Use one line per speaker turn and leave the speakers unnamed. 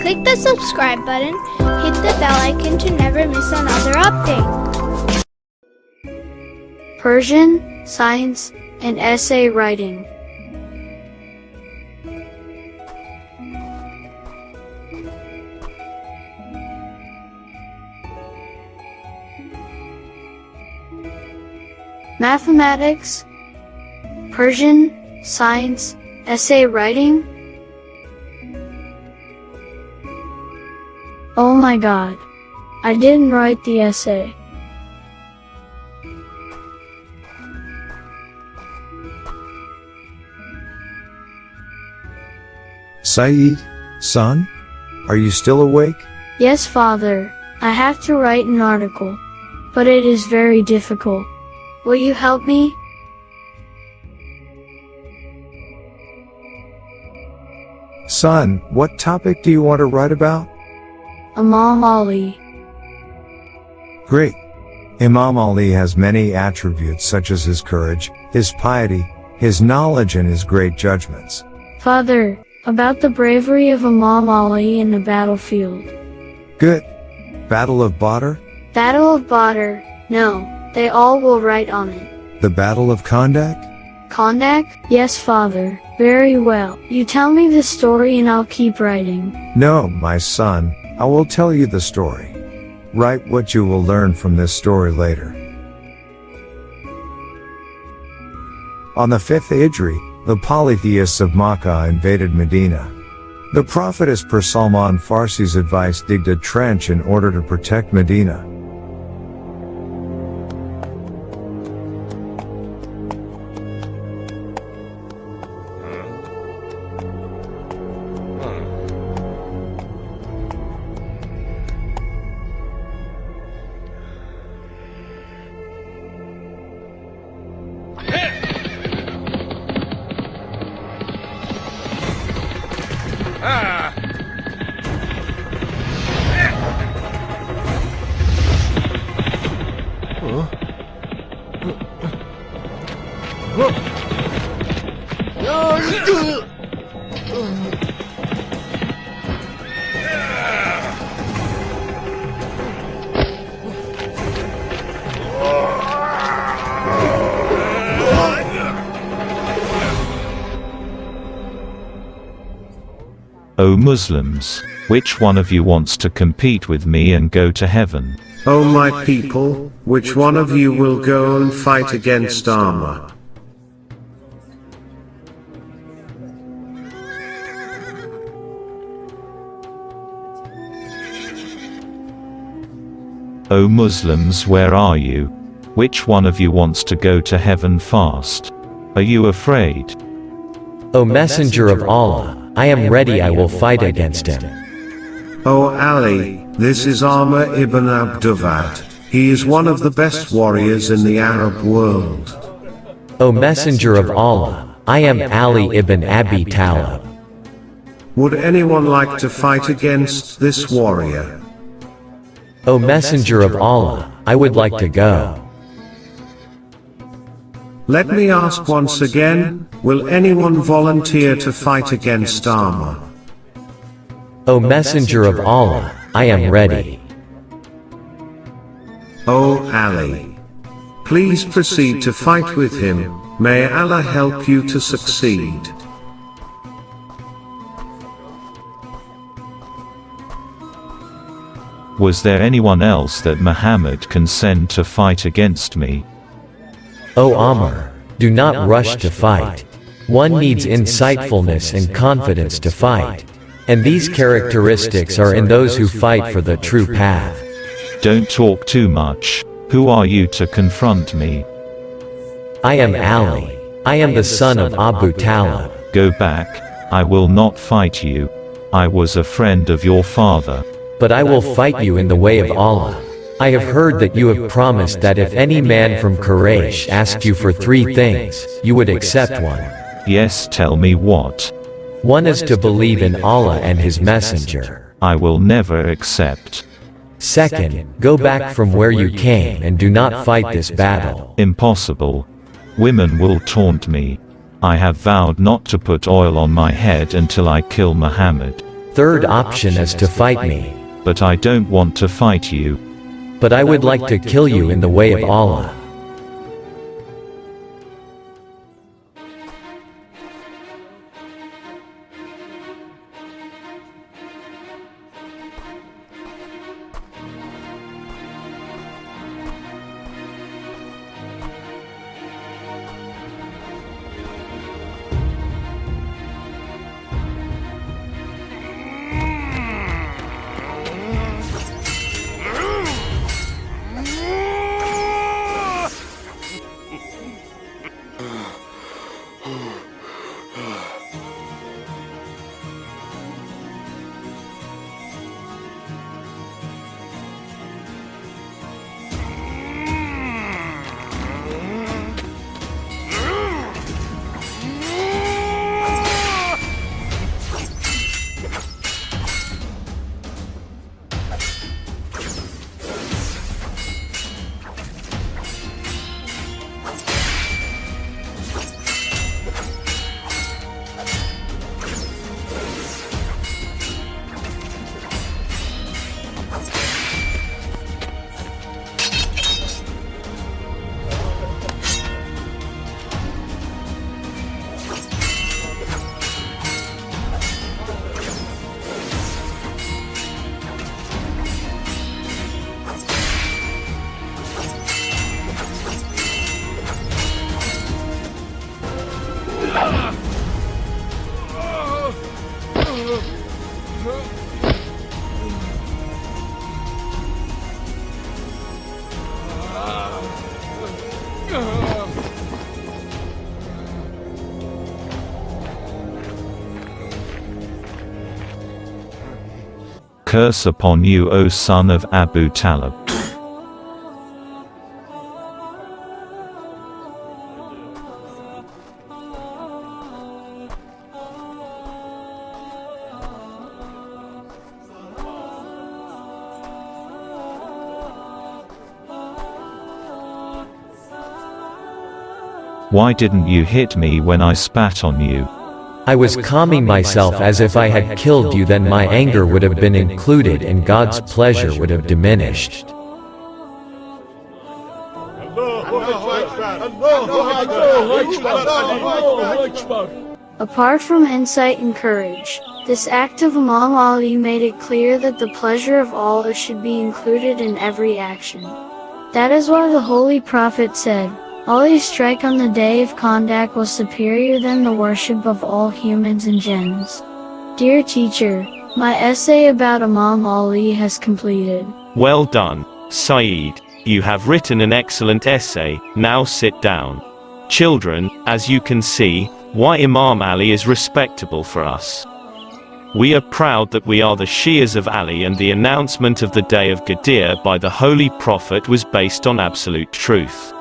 Click the subscribe button, hit the bell icon to never miss another update.
Persian, science, and essay writing. Mathematics, Persian, science, essay writing. Oh my God, I didn't write the essay.
Saeed, son, are you still awake?
Yes, father, I have to write an article, but it is very difficult. Will you help me?
Son, what topic do you want to write about?
Imam Ali.
Great. Imam Ali has many attributes such as his courage, his piety, his knowledge and his great judgments.
Father, about the bravery of Imam Ali in the battlefield.
Good. Battle of Badr?
Battle of Badr, no, they all will write on it.
The Battle of Khandaq?
Khandaq? Yes, father, very well. You tell me the story and I'll keep writing.
No, my son, I will tell you the story. Write what you will learn from this story later. On the 5th Hijri, the polytheists of Makkah invaded Medina. The Prophet, as per Salman Farsi's advice, digged a trench in order to protect Medina.
O Muslims, which one of you wants to compete with me and go to heaven?
O my people, which one of you will go and fight against ammar?
O Muslims, where are you? Which one of you wants to go to heaven fast? Are you afraid?
O Messenger of Allah, I am ready, I will fight against him.
O Ali, this is Ammar ibn Abduvad. He is one of the best warriors in the Arab world.
O Messenger of Allah, I am Ali ibn Abi Talib.
Would anyone like to fight against this warrior?
O Messenger of Allah, I would like to go.
Let me ask once again, will anyone volunteer to fight against ammar?
O Messenger of Allah, I am ready.
O Ali, please proceed to fight with him. May Allah help you to succeed.
Was there anyone else that Muhammad can send to fight against me?
O Ammar, do not rush to fight. One needs insightfulness and confidence to fight. And these characteristics are in those who fight for the true path.
Don't talk too much. Who are you to confront me?
I am Ali. I am the son of Abu Talib.
Go back. I will not fight you. I was a friend of your father.
But I will fight you in the way of Allah. I have heard that you have promised that if any man from Quraysh asked you for 3 things, you would accept one.
Yes, tell me what.
One is to believe in Allah and His Messenger.
I will never accept.
Second, go back from where you came and do not fight this battle.
Impossible. Women will taunt me. I have vowed not to put oil on my head until I kill Muhammad.
third option is to fight me.
But I don't want to fight you.
But I would like to kill you in the way of Allah.
Curse upon you, O son of Abu Talib. Why didn't you hit me when I spat on you?
I was calming myself as if I had killed you, then my anger would have been included and God's pleasure would have diminished.
Apart from insight and courage, this act of Imam Ali made it clear that the pleasure of Allah should be included in every action. That is why the Holy Prophet said, Ali's strike on the day of Khandaq was superior than the worship of all humans and jinns. Dear teacher, my essay about Imam Ali has completed.
Well done, Saeed. You have written an excellent essay, now sit down. Children, as you can see, why Imam Ali is respectable for us. We are proud that we are the Shias of Ali, and the announcement of the day of Ghadir by the Holy Prophet was based on absolute truth.